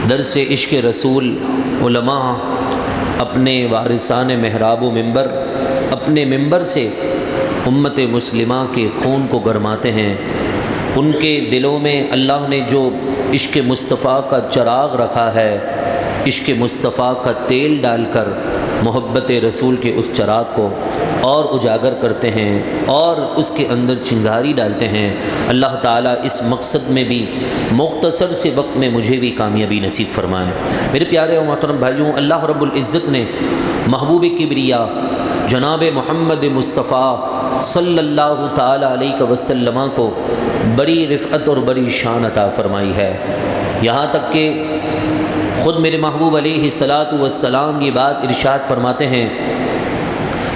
درس عشق رسول علماء اپنے وارثان محراب و منبر اپنے منبر سے امت مسلمہ کے خون کو گرماتے ہیں۔ ان کے دلوں میں اللہ نے جو عشق مصطفیٰ کا چراغ رکھا ہے، عشق مصطفیٰ کا تیل ڈال کر محبت رسول کے اس چراغ کو اور اجاگر کرتے ہیں اور اس کے اندر چنگاری ڈالتے ہیں۔ اللہ تعالیٰ اس مقصد میں بھی مختصر سے وقت میں مجھے بھی کامیابی نصیب فرمائے۔ میرے پیارے و محترم بھائیوں، اللہ رب العزت نے محبوب کبریا جناب محمد مصطفیٰ صلی اللہ تعالیٰ علیہ وسلم کو بڑی رفعت اور بڑی شان عطا فرمائی ہے، یہاں تک کہ خود میرے محبوب علیہ الصلاۃ والسلام یہ بات ارشاد فرماتے ہیں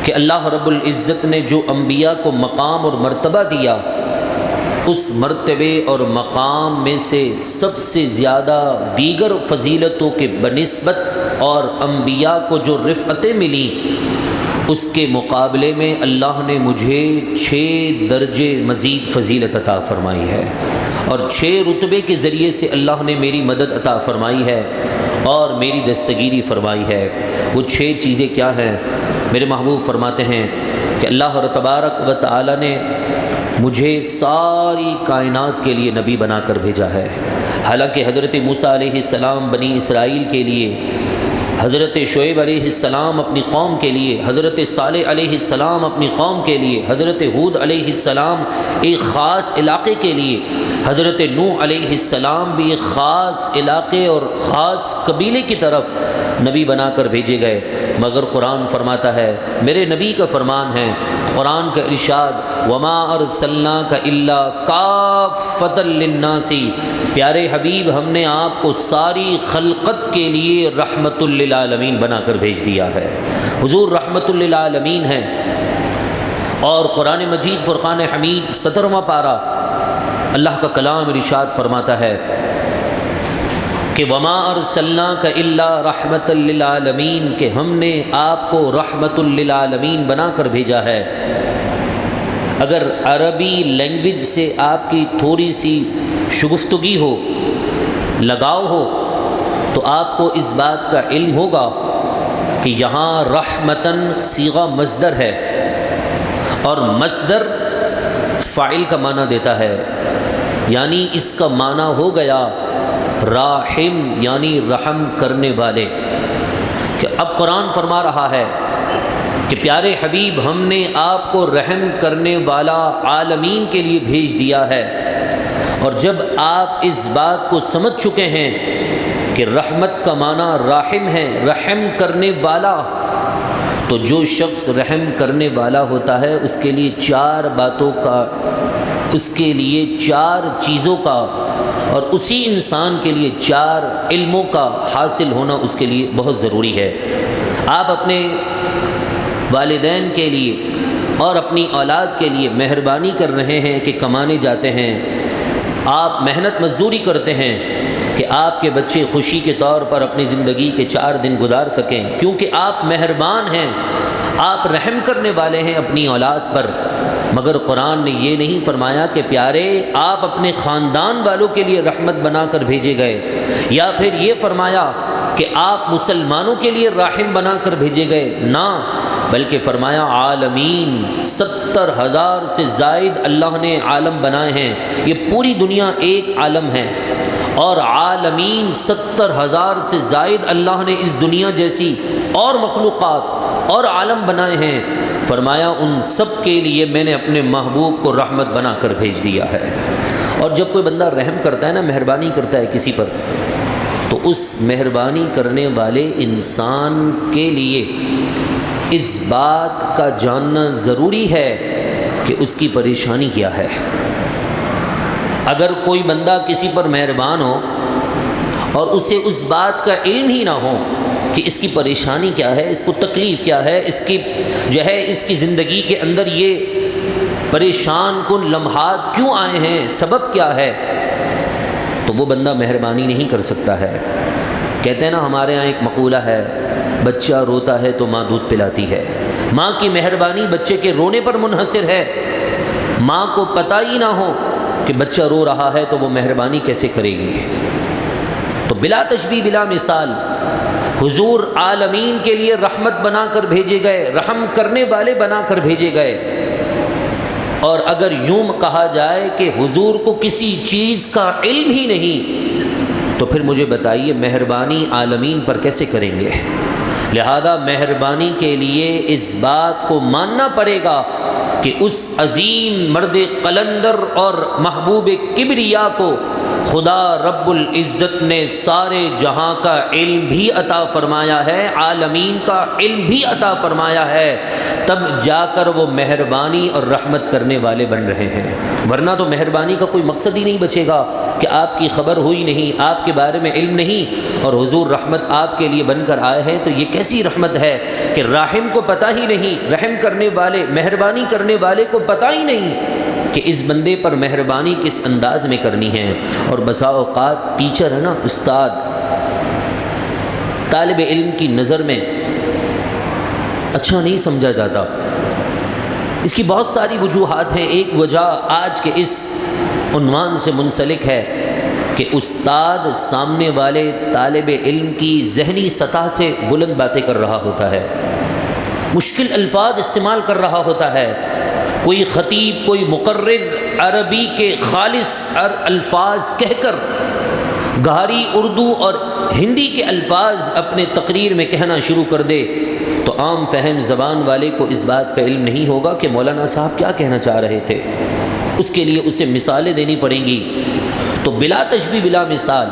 کہ اللہ رب العزت نے جو انبیاء کو مقام اور مرتبہ دیا، اس مرتبے اور مقام میں سے سب سے زیادہ دیگر فضیلتوں کے بنسبت اور انبیاء کو جو رفعتیں ملیں، اس کے مقابلے میں اللہ نے مجھے 6 درجے مزید فضیلت عطا فرمائی ہے، اور 6 رتبے کے ذریعے سے اللہ نے میری مدد عطا فرمائی ہے اور میری دستگیری فرمائی ہے۔ وہ 6 چیزیں کیا ہیں؟ میرے محبوب فرماتے ہیں کہ اللہ تبارک و تعالی نے مجھے ساری کائنات کے لیے نبی بنا کر بھیجا ہے۔ حالانکہ حضرت موسیٰ علیہ السلام بنی اسرائیل کے لیے، حضرت شعیب علیہ السلام اپنی قوم کے لیے، حضرت صالح علیہ السلام اپنی قوم کے لیے، حضرت ہود علیہ السلام ایک خاص علاقے کے لیے، حضرت نوح علیہ السلام بھی ایک خاص علاقے اور خاص قبیلے کی طرف نبی بنا کر بھیجے گئے، مگر قرآن فرماتا ہے، میرے نبی کا فرمان ہے، قرآن کا ارشاد، وما ارسلناک الا کافۃ للناس، پیارے حبیب ہم نے آپ کو ساری خلقت کے لیے رحمت للعالمین بنا کر بھیج دیا ہے۔ حضور رحمت للعالمین ہیں، اور قرآن مجید فرقان حمید 17واں پارہ اللہ کا کلام ارشاد فرماتا ہے کہ وما ارسلناک الا رحمت للعالمین، کہ ہم نے آپ کو رحمت للعالمین بنا کر بھیجا ہے۔ اگر عربی لینگویج سے آپ کی تھوڑی سی شگفتگی ہو، لگاؤ ہو، تو آپ کو اس بات کا علم ہوگا کہ یہاں رحمتاً صیغہ مصدر ہے، اور مصدر فاعل کا معنی دیتا ہے، یعنی اس کا معنی ہو گیا راحم، یعنی رحم کرنے والے۔ کہ اب قرآن فرما رہا ہے کہ پیارے حبیب ہم نے آپ کو رحم کرنے والا عالمین کے لیے بھیج دیا ہے، اور جب آپ اس بات کو سمجھ چکے ہیں کہ رحمت کا معنی راحم ہے، رحم کرنے والا، تو جو شخص رحم کرنے والا ہوتا ہے اس کے لیے 4 باتوں کا، اس کے لیے 4 چیزوں کا، اور اسی انسان کے لیے 4 علموں کا حاصل ہونا اس کے لیے بہت ضروری ہے۔ آپ اپنے والدین کے لیے اور اپنی اولاد کے لیے مہربانی کر رہے ہیں کہ کمانے جاتے ہیں، آپ محنت مزدوری کرتے ہیں کہ آپ کے بچے خوشی کے طور پر اپنی زندگی کے 4 دن گزار سکیں، کیونکہ آپ مہربان ہیں، آپ رحم کرنے والے ہیں اپنی اولاد پر۔ مگر قرآن نے یہ نہیں فرمایا کہ پیارے آپ اپنے خاندان والوں کے لیے رحمت بنا کر بھیجے گئے، یا پھر یہ فرمایا کہ آپ مسلمانوں کے لیے رحم بنا کر بھیجے گئے، نہ، بلکہ فرمایا عالمین، 70,000 سے زائد اللہ نے عالم بنائے ہیں، یہ پوری دنیا ایک عالم ہے، اور عالمین 70,000 سے زائد اللہ نے اس دنیا جیسی اور مخلوقات اور عالم بنائے ہیں، فرمایا ان سب کے لیے میں نے اپنے محبوب کو رحمت بنا کر بھیج دیا ہے۔ اور جب کوئی بندہ رحم کرتا ہے نا، مہربانی کرتا ہے کسی پر، تو اس مہربانی کرنے والے انسان کے لیے اس بات کا جاننا ضروری ہے کہ اس کی پریشانی کیا ہے۔ اگر کوئی بندہ کسی پر مہربان ہو اور اسے اس بات کا علم ہی نہ ہو کہ اس کی پریشانی کیا ہے، اس کو تکلیف کیا ہے، اس کی اس کی زندگی کے اندر یہ پریشان کن لمحات کیوں آئے ہیں، سبب کیا ہے، تو وہ بندہ مہربانی نہیں کر سکتا ہے۔ کہتے ہیں نا، ہمارے ہاں ایک مقولہ ہے، بچہ روتا ہے تو ماں دودھ پلاتی ہے۔ ماں کی مہربانی بچے کے رونے پر منحصر ہے۔ ماں کو پتہ ہی نہ ہو کہ بچہ رو رہا ہے تو وہ مہربانی کیسے کرے گی؟ تو بلا تشبیہ بلا مثال حضور عالمین کے لیے رحمت بنا کر بھیجے گئے، رحم کرنے والے بنا کر بھیجے گئے۔ اور اگر یوں کہا جائے کہ حضور کو کسی چیز کا علم ہی نہیں، تو پھر مجھے بتائیے مہربانی عالمین پر کیسے کریں گے؟ لہذا مہربانی کے لیے اس بات کو ماننا پڑے گا کہ اس عظیم مرد قلندر اور محبوب کبریا کو خدا رب العزت نے سارے جہاں کا علم بھی عطا فرمایا ہے، عالمین کا علم بھی عطا فرمایا ہے، تب جا کر وہ مہربانی اور رحمت کرنے والے بن رہے ہیں۔ ورنہ تو مہربانی کا کوئی مقصد ہی نہیں بچے گا کہ آپ کی خبر ہوئی نہیں، آپ کے بارے میں علم نہیں، اور حضور رحمت آپ کے لیے بن کر آئے ہیں۔ تو یہ کیسی رحمت ہے کہ راحم کو پتہ ہی نہیں، رحم کرنے والے، مہربانی کرنے والے کو پتہ ہی نہیں کہ اس بندے پر مہربانی کس انداز میں کرنی ہے۔ اور بسا اوقات ٹیچر ہے نا، استاد، طالب علم کی نظر میں اچھا نہیں سمجھا جاتا۔ اس کی بہت ساری وجوہات ہیں۔ ایک وجہ آج کے اس عنوان سے منسلک ہے کہ استاد سامنے والے طالب علم کی ذہنی سطح سے بلند باتیں کر رہا ہوتا ہے، مشکل الفاظ استعمال کر رہا ہوتا ہے۔ کوئی خطیب، کوئی مقرر عربی کے خالص الفاظ کہہ کر گہری اردو اور ہندی کے الفاظ اپنے تقریر میں کہنا شروع کر دے تو عام فہم زبان والے کو اس بات کا علم نہیں ہوگا کہ مولانا صاحب کیا کہنا چاہ رہے تھے۔ اس کے لیے اسے مثالیں دینی پڑیں گی۔ تو بلا تشبیہ بلا مثال،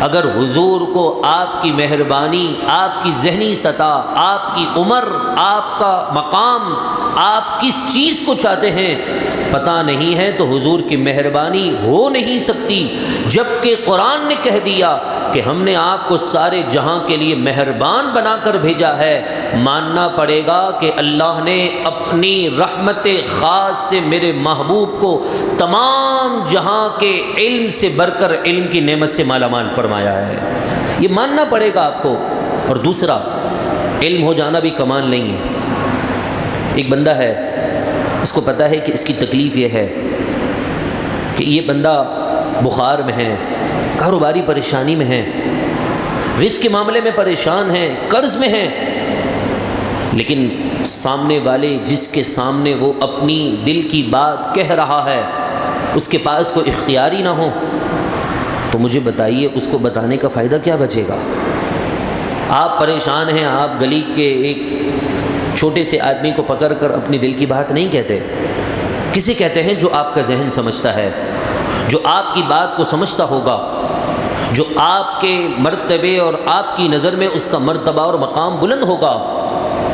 اگر حضور کو آپ کی مہربانی، آپ کی ذہنی سطح، آپ کی عمر، آپ کا مقام، آپ کس چیز کو چاہتے ہیں پتہ نہیں ہے تو حضور کی مہربانی ہو نہیں سکتی، جبکہ قرآن نے کہہ دیا کہ ہم نے آپ کو سارے جہاں کے لیے مہربان بنا کر بھیجا ہے۔ ماننا پڑے گا کہ اللہ نے اپنی رحمت خاص سے میرے محبوب کو تمام جہاں کے علم سے بڑھ کر علم کی نعمت سے مالا مال فرمایا ہے، یہ ماننا پڑے گا آپ کو۔ اور دوسرا، علم ہو جانا بھی کمال نہیں ہے۔ ایک بندہ ہے، اس کو پتہ ہے کہ اس کی تکلیف یہ ہے کہ یہ بندہ بخار میں ہے، کاروباری پریشانی میں ہے، رزق کے معاملے میں پریشان ہے، قرض میں ہے، لیکن سامنے والے جس کے سامنے وہ اپنی دل کی بات کہہ رہا ہے اس کے پاس کوئی اختیار ہی نہ ہو، تو مجھے بتائیے اس کو بتانے کا فائدہ کیا بچے گا؟ آپ پریشان ہیں، آپ گلی کے ایک چھوٹے سے آدمی کو پکڑ کر اپنی دل کی بات نہیں کہتے۔ کسے کہتے ہیں؟ جو آپ کا ذہن سمجھتا ہے، جو آپ کی بات کو سمجھتا ہوگا، جو آپ کے مرتبے اور آپ کی نظر میں اس کا مرتبہ اور مقام بلند ہوگا،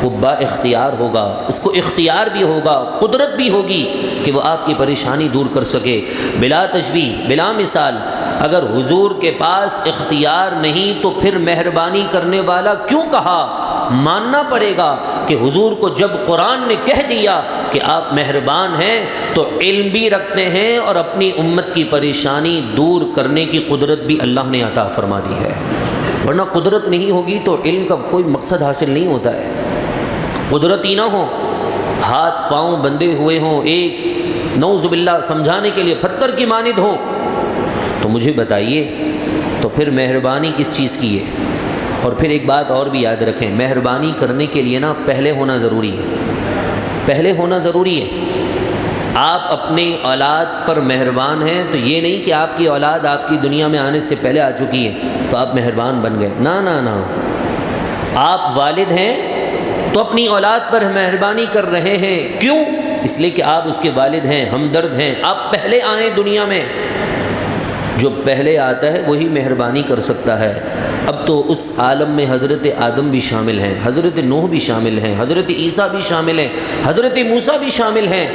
وہ با اختیار ہوگا، اس کو اختیار بھی ہوگا، قدرت بھی ہوگی کہ وہ آپ کی پریشانی دور کر سکے۔ بلا تشبیہ بلا مثال، اگر حضور کے پاس اختیار نہیں تو پھر مہربانی کرنے والا کیوں کہا؟ ماننا پڑے گا کہ حضور کو جب قرآن نے کہہ دیا کہ آپ مہربان ہیں تو علم بھی رکھتے ہیں اور اپنی امت کی پریشانی دور کرنے کی قدرت بھی اللہ نے عطا فرما دی ہے۔ ورنہ قدرت نہیں ہوگی تو علم کا کوئی مقصد حاصل نہیں ہوتا ہے۔ قدرت ہی نہ ہو، ہاتھ پاؤں بندھے ہوئے ہوں، ایک نعوذ باللہ سمجھانے کے لیے پتھر کی مانند ہو، تو مجھے بتائیے تو پھر مہربانی کس چیز کی ہے؟ اور پھر ایک بات اور بھی یاد رکھیں، مہربانی کرنے کے لیے نا پہلے ہونا ضروری ہے، پہلے ہونا ضروری ہے۔ آپ اپنی اولاد پر مہربان ہیں تو یہ نہیں کہ آپ کی اولاد آپ کی دنیا میں آنے سے پہلے آ چکی ہے تو آپ مہربان بن گئے، نہ نہ نہ۔ آپ والد ہیں تو اپنی اولاد پر مہربانی کر رہے ہیں، کیوں؟ اس لیے کہ آپ اس کے والد ہیں، ہمدرد ہیں، آپ پہلے آئیں دنیا میں۔ جو پہلے آتا ہے وہی مہربانی کر سکتا ہے۔ اب تو اس عالم میں حضرت آدم بھی شامل ہیں، حضرت نوح بھی شامل ہیں، حضرت عیسیٰ بھی شامل ہیں، حضرت موسیٰ بھی شامل ہیں۔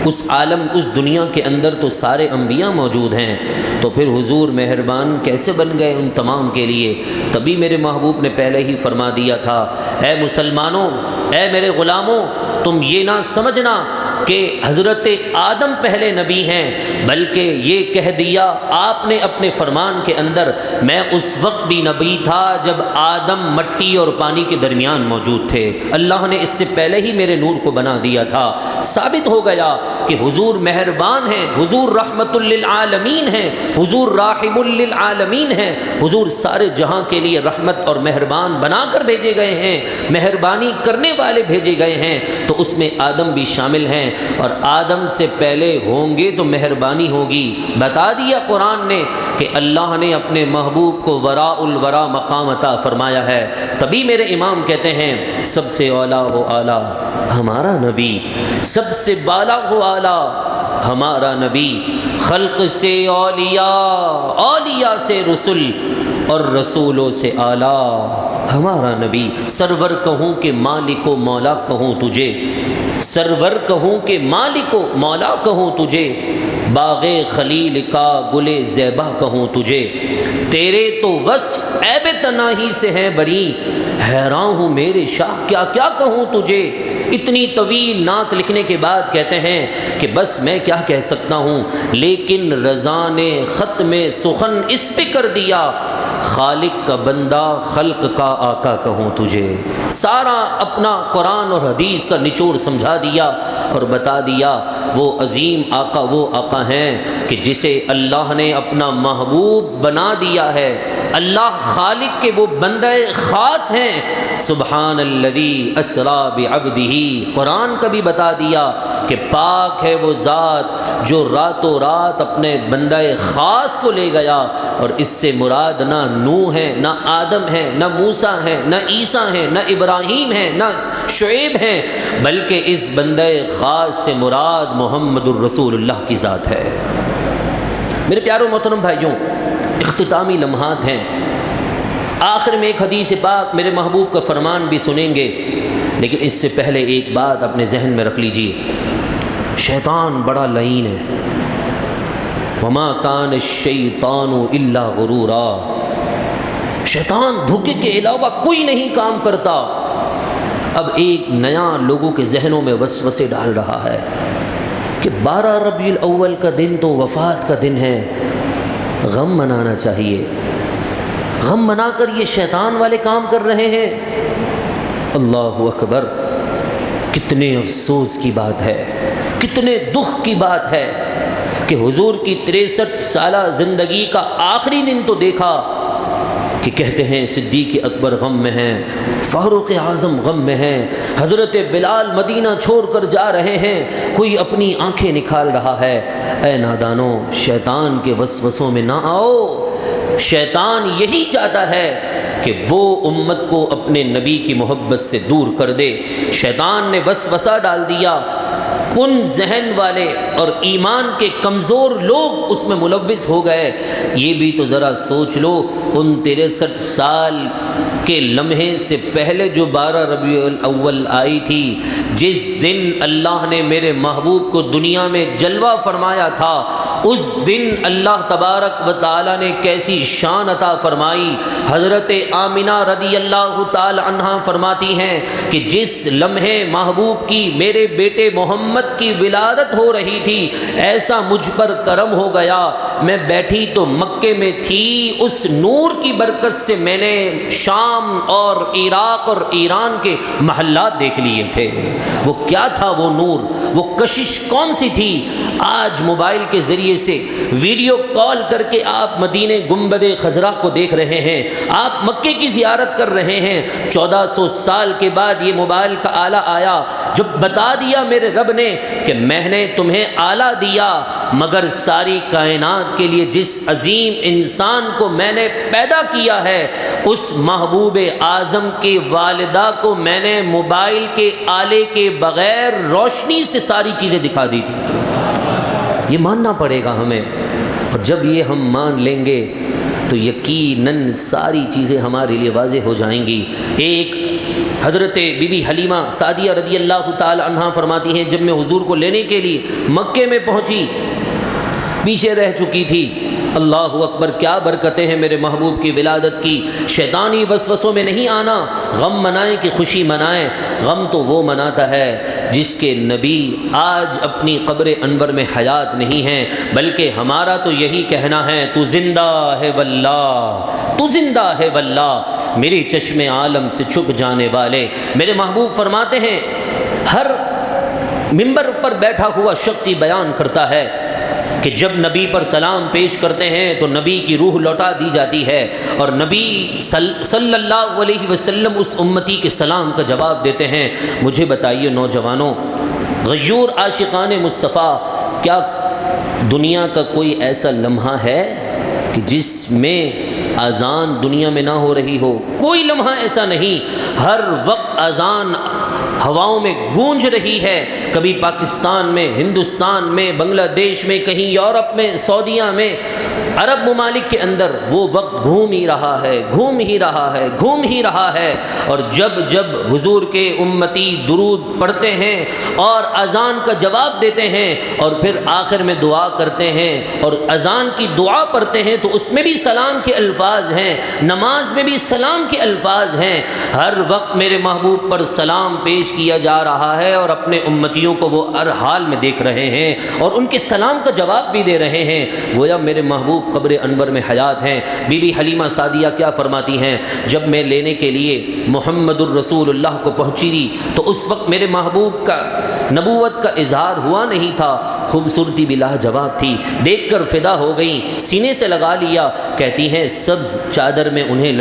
اس عالم، اس دنیا کے اندر تو سارے انبیاء موجود ہیں، تو پھر حضور مہربان کیسے بن گئے ان تمام کے لیے؟ تبھی میرے محبوب نے پہلے ہی فرما دیا تھا، اے مسلمانوں، اے میرے غلاموں، تم یہ نہ سمجھنا کہ حضرت آدم پہلے نبی ہیں، بلکہ یہ کہہ دیا آپ نے اپنے فرمان کے اندر میں اس وقت بھی نبی تھا جب آدم مٹی اور پانی کے درمیان موجود تھے، اللہ نے اس سے پہلے ہی میرے نور کو بنا دیا تھا۔ ثابت ہو گیا کہ حضور مہربان ہیں، حضور رحمت للعالمین ہیں، حضور راحم للعالمین ہیں، حضور سارے جہاں کے لیے رحمت اور مہربان بنا کر بھیجے گئے ہیں، مہربانی کرنے والے بھیجے گئے ہیں، تو اس میں آدم بھی شامل ہیں، اور آدم سے پہلے ہوں گے تو مہربانی ہوگی۔ بتا دیا قرآن نے کہ اللہ نے اپنے محبوب کو وراء الورا مقام عطا فرمایا ہے، تبھی میرے امام کہتے ہیں سب سے اولا و اعلیٰ ہمارا نبی، سب سے بالا و اعلیٰ ہمارا نبی، خلق سے اولیاء، اولیاء سے رسول، اور رسولوں سے اعلیٰ ہمارا نبی۔ سرور کہوں کہ مالک و مولا کہوں تجھے، سرور کہوں کہ مالک و مولا کہوں تجھے، باغ خلیل کا گل زیبا کہوں تجھے، تیرے تو وصف عیب تناہی سے ہیں بری، حیران ہوں میرے شاہ کیا کیا کہوں تجھے۔ اتنی طویل نعت لکھنے کے بعد کہتے ہیں کہ بس میں کیا کہہ سکتا ہوں، لیکن رضا نے ختم سخن اس پہ کر دیا، خالق کا بندہ خلق کا آقا کہوں تجھے۔ سارا اپنا قرآن اور حدیث کا نچوڑ سمجھا دیا اور بتا دیا وہ عظیم آقا وہ آقا ہیں کہ جسے اللہ نے اپنا محبوب بنا دیا ہے، اللہ خالق کے وہ بندہ خاص ہیں۔ سبحان الذی اسری بعبدہ، قرآن کا بھی بتا دیا کہ پاک ہے وہ ذات جو راتوں رات اپنے بندہ خاص کو لے گیا، اور اس سے مراد نہ نوح ہے، نہ آدم ہے، نہ موسیٰ ہے، نہ عیسیٰ ہے، نہ ابراہیم ہے، نہ شعیب ہے، بلکہ اس بندہ خاص سے مراد محمد الرسول اللہ کی ذات ہے۔ میرے پیاروں محترم بھائیوں، اختتامی لمحات ہیں، آخر میں ایک حدیث پاک میرے محبوب کا فرمان بھی سنیں گے، لیکن اس سے پہلے ایک بات اپنے ذہن میں رکھ لیجئے، شیطان بڑا لعین ہے، وما کان الشیطان الا غرورا، شیطان دھوکے کے علاوہ کوئی نہیں کام کرتا۔ اب ایک نیا لوگوں کے ذہنوں میں وسوسے ڈال رہا ہے کہ 12 ربیع الاول کا دن تو وفات کا دن ہے، غم منانا چاہیے، غم منا کر یہ شیطان والے کام کر رہے ہیں۔ اللہ اکبر، کتنے افسوس کی بات ہے، کتنے دکھ کی بات ہے کہ حضور کی 63 سالہ زندگی کا آخری دن تو دیکھا کہ کہتے ہیں صدیق اکبر غم میں ہیں، فاروق اعظم غم میں ہیں، حضرت بلال مدینہ چھوڑ کر جا رہے ہیں، کوئی اپنی آنکھیں نکال رہا ہے۔ اے نادانوں، شیطان کے وسوسوں میں نہ آؤ، شیطان یہی چاہتا ہے کہ وہ امت کو اپنے نبی کی محبت سے دور کر دے۔ شیطان نے وسوسہ ڈال دیا، کن ذہن والے اور ایمان کے کمزور لوگ اس میں ملوث ہو گئے۔ یہ بھی تو ذرا سوچ لو، ان 63 سال کے لمحے سے پہلے جو 12 ربیع الاول آئی تھی، جس دن اللہ نے میرے محبوب کو دنیا میں جلوہ فرمایا تھا، اس دن اللہ تبارک و تعالی نے کیسی شان عطا فرمائی۔ حضرت آمنہ رضی اللہ تعالی عنہا فرماتی ہیں کہ جس لمحے محبوب کی میرے بیٹے محمد کی ولادت ہو رہی تھی، ایسا مجھ پر کرم ہو گیا، میں بیٹھی تو مکے میں تھی، اس نور کی برکت سے میں نے شام اور عراق اور ایران کے محلات دیکھ لیے تھے۔ وہ کیا تھا وہ نور، وہ کشش کون سی تھی؟ آج موبائل کے ذریعے سے ویڈیو کال کر کے آپ مدینہ گنبد خضرا کو دیکھ رہے ہیں، آپ مکے کی زیارت کر رہے ہیں۔ 1400 سال کے بعد یہ موبائل کا آلہ آیا، جب بتا دیا میرے رب نے کہ میں نے تمہیں آلہ دیا، مگر ساری کائنات کے لیے جس عظیم انسان کو میں نے پیدا کیا ہے، اس محبوب اعظم کی والدہ کو میں نے موبائل کے آلے کے بغیر روشنی سے ساری چیزیں دکھا دی تھی۔ یہ ماننا پڑے گا ہمیں، اور جب یہ ہم مان لیں گے تو یقیناً ساری چیزیں ہمارے لیے واضح ہو جائیں گی۔ ایک حضرت بی بی حلیمہ سعدیہ رضی اللہ تعالی عنہا فرماتی ہیں، جب میں حضور کو لینے کے لیے مکے میں پہنچی، پیچھے رہ چکی تھی، اللہ اکبر، کیا برکتیں ہیں میرے محبوب کی ولادت کی۔ شیطانی وسوسوں میں نہیں آنا، غم منائیں کہ خوشی منائیں۔ غم تو وہ مناتا ہے جس کے نبی آج اپنی قبر انور میں حیات نہیں ہیں، بلکہ ہمارا تو یہی کہنا ہے، تو زندہ ہے واللہ، تو زندہ ہے واللہ، میری چشم عالم سے چھپ جانے والے۔ میرے محبوب فرماتے ہیں، ہر ممبر پر بیٹھا ہوا شخص ہی بیان کرتا ہے کہ جب نبی پر سلام پیش کرتے ہیں تو نبی کی روح لوٹا دی جاتی ہے، اور نبی صلی اللہ علیہ وسلم اس امتی کے سلام کا جواب دیتے ہیں۔ مجھے بتائیے نوجوانوں، غیور عاشقان مصطفیٰ، کیا دنیا کا کوئی ایسا لمحہ ہے کہ جس میں اذان دنیا میں نہ ہو رہی ہو؟ کوئی لمحہ ایسا نہیں، ہر وقت اذان ہواؤں میں گونج رہی ہے، کبھی پاکستان میں، ہندوستان میں، بنگلہ دیش میں، کہیں یورپ میں، سعودیہ میں، عرب ممالک کے اندر وہ وقت گھوم ہی رہا ہے، گھوم ہی رہا ہے، گھوم ہی رہا ہے۔ اور جب جب حضور کے امتی درود پڑھتے ہیں اور اذان کا جواب دیتے ہیں اور پھر آخر میں دعا کرتے ہیں اور اذان کی دعا پڑھتے ہیں، تو اس میں بھی سلام کے الفاظ ہیں، نماز میں بھی سلام کے الفاظ ہیں۔ ہر وقت میرے محبوب پر سلام پیش کیا جا رہا ہے، اور اپنے امتیوں کو وہ ہر حال میں دیکھ رہے ہیں اور ان کے سلام کا جواب بھی دے رہے ہیں، گویا میرے محبوب قبر انور میں حیات ہیں۔ بی بی حلیمہ سعدیہ کیا فرماتی ہیں، جب میں لینے کے لیے محمد الرسول اللہ کو پہنچی تھی تو اس وقت میرے محبوب کا نبوت کا اظہار ہوا نہیں تھا، خوبصورتی بھی لاجواب تھی، دیکھ کر فدا ہو گئیں، سینے سے لگا لیا۔ کہتی ہیں سبز چادر میں انہیں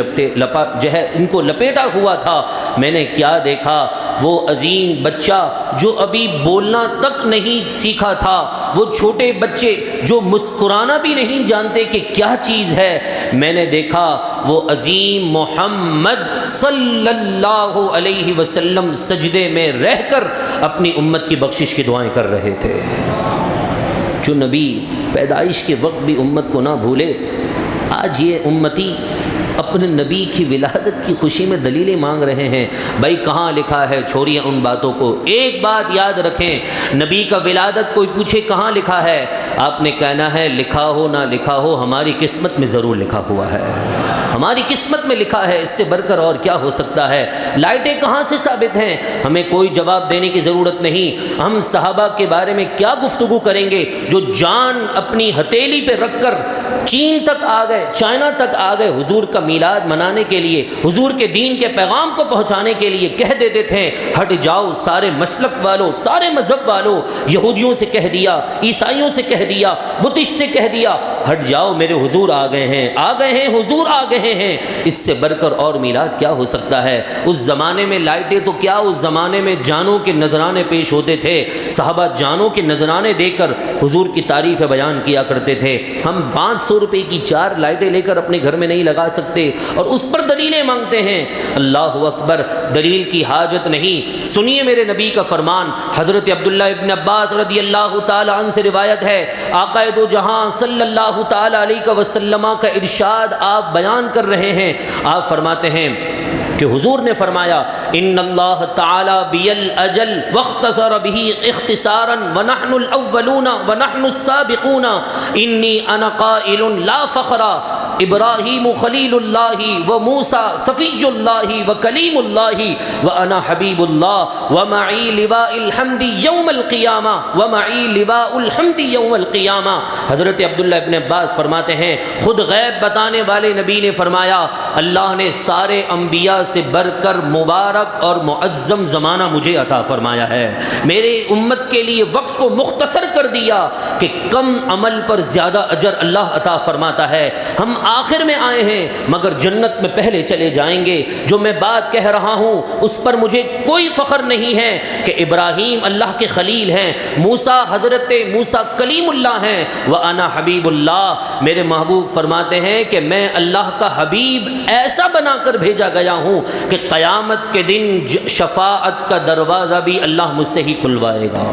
ان کو لپیٹا ہوا تھا، میں نے کیا دیکھا، وہ عظیم بچہ جو ابھی بولنا تک نہیں سیکھا تھا، وہ چھوٹے بچے جو مسکرانا بھی نہیں جانتے کہ کیا چیز ہے، میں نے دیکھا وہ عظیم محمد صلی اللہ علیہ وسلم سجدے میں رہ کر اپنی امت کی بخشش کی دعائیں کر رہے تھے۔ جو نبی پیدائش کے وقت بھی امت کو نہ بھولے، آج یہ امتی اپنے نبی کی ولادت کی خوشی میں دلیلیں مانگ رہے ہیں۔ بھائی کہاں لکھا ہے، چھوڑیے ان باتوں کو، ایک بات یاد رکھیں، نبی کا ولادت کوئی پوچھے کہاں لکھا ہے، آپ نے کہنا ہے لکھا ہو نہ لکھا ہو، ہماری قسمت میں ضرور لکھا ہوا ہے، ہماری قسمت میں لکھا ہے، اس سے بڑھ کر اور کیا ہو سکتا ہے۔ لائٹیں کہاں سے ثابت ہیں، ہمیں کوئی جواب دینے کی ضرورت نہیں۔ ہم صحابہ کے بارے میں کیا گفتگو کریں گے، جو جان اپنی ہتھیلی پہ رکھ کر چین تک آ گئے، چائنا تک آ گئے، حضور کا میلاد منانے کے لیے، حضور کے دین کے پیغام کو پہنچانے کے لیے، کہہ دیتے تھے ہٹ جاؤ سارے مسلک والوں، سارے مذہب والوں، یہودیوں سے کہہ دیا، عیسائیوں سے کہہ دیا، بتش سے کہہ دیا، ہٹ جاؤ میرے حضور آ گئے ہیں، آ گئے ہیں، حضور آ گئے ہیں۔ اس سے بڑھ کر اور میلاد کیا ہو سکتا ہے۔ اس زمانے میں لائٹیں تو کیا، اس زمانے میں جانوں کے نذرانے پیش ہوتے تھے، صحابہ جانوں کے نذرانے دے کر حضور کی تعریف بیان کیا کرتے تھے۔ ہم 500 روپے کی 4 لائٹیں لے کر اپنے گھر میں نہیں لگا سکتے اور اس پر دلیلیں مانگتے ہیں۔ اللہ اکبر، دلیل کی حاجت نہیں۔ سنیے میرے نبی کا فرمان، حضرت عبداللہ ابن عباس رضی اللہ تعالی عنہ سے روایت ہے، آقا دو جہاں صلی اللہ تعالی علیہ وسلم کا ارشاد آپ بیان کر رہے ہیں۔ آپ فرماتے ہیں کہ حضور نے فرمایا ان اللہ تعالی بی الاجل واختصر به اختصارا ونحن الاولون ونحن السابقون انی انا قائل لا فخر ابراہیم خلیل اللہ وموسیٰ صفی اللہ وکلیم اللہ وانا حبیب اللہ ومعی لواء الحمد یوم القیامہ ومعی لواء الحمد یوم القیامہ۔ حضرت عبداللہ ابن عباس فرماتے ہیں خود غیب بتانے والے نبی نے فرمایا اللہ نے سارے انبیاء سے بڑھ کر مبارک اور معظم زمانہ مجھے عطا فرمایا ہے، میرے امت کے لیے وقت کو مختصر کر دیا کہ کم عمل پر زیادہ اجر اللہ عطا فرماتا ہے۔ ہم آخر میں آئے ہیں مگر جنت میں پہلے چلے جائیں گے۔ جو میں بات کہہ رہا ہوں اس پر مجھے کوئی فخر نہیں ہے کہ ابراہیم اللہ کے خلیل ہیں، موسیٰ حضرت موسیٰ کلیم اللہ ہیں، وَأَنَا حبیب اللہ، میرے محبوب فرماتے ہیں کہ میں اللہ کا حبیب ایسا بنا کر بھیجا گیا ہوں کہ قیامت کے دن شفاعت کا دروازہ بھی اللہ مجھ سے ہی کھلوائے گا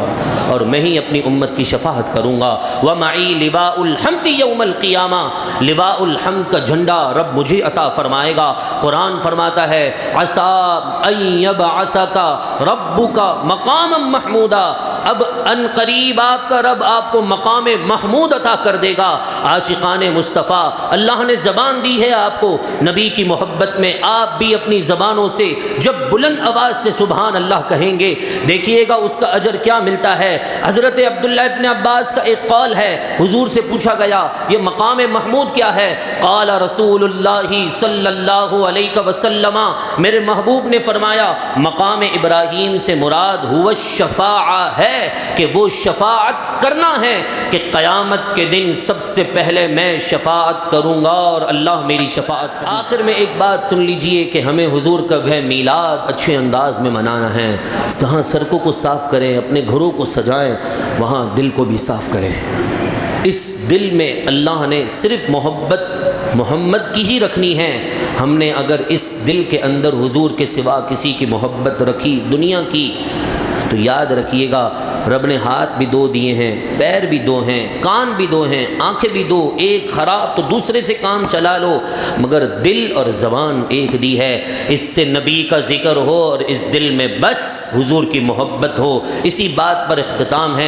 اور میں ہی اپنی امت کی شفاعت کروں گا۔ وَمَعِي لِوَاءُ الْحَمْدِ يَوْمَ الْقِيَامَةِ، لواء الحمد کا جھنڈا رب مجھے عطا فرمائے گا۔ قرآن فرماتا ہے عَسَىٰ أَن يَبْعَثَكَ رَبُّكَ مَقَامًا مَحْمُودًا، اب ان قریب آپ کا رب آپ کو مقام محمود عطا کر دے گا۔ عاشقان مصطفیٰ، اللہ نے زبان دی ہے آپ کو نبی کی محبت میں، آپ بھی اپنی زبانوں سے جب بلند آواز سے سبحان اللہ کہیں گے، دیکھیے گا اس کا اجر کیا ملتا ہے۔ حضرت عبداللہ ابن عباس کا ایک قول ہے، حضور سے پوچھا گیا یہ مقام محمود کیا ہے؟ قال رسول اللہ صلی اللہ علیہ وسلم، میرے محبوب نے فرمایا مقام ابراہیم سے مراد ہوا الشفاعہ ہے، کہ وہ شفاعت کرنا ہے کہ قیامت کے دن سب سے پہلے میں شفاعت کروں گا اور اللہ میری شفاعت۔ آخر میں ایک بات سن لیجئے کہ ہمیں حضور کا وہ میلاد اچھے انداز میں منانا ہے۔ جہاں سڑکوں کو صاف کریں، اپنے گھروں کو سجائیں، وہاں دل کو بھی صاف کریں۔ اس دل میں اللہ نے صرف محمد کی ہی رکھنی ہے۔ ہم نے اگر اس دل کے اندر حضور کے سوا کسی کی محبت رکھی دنیا کی، تو یاد رکھیے گا رب نے ہاتھ بھی دو دیے ہیں، پیر بھی دو ہیں، کان بھی دو ہیں، آنکھیں بھی دو، ایک خراب تو دوسرے سے کام چلا لو، مگر دل اور زبان ایک دی ہے۔ اس سے نبی کا ذکر ہو اور اس دل میں بس حضور کی محبت ہو، اسی بات پر اختتام ہے۔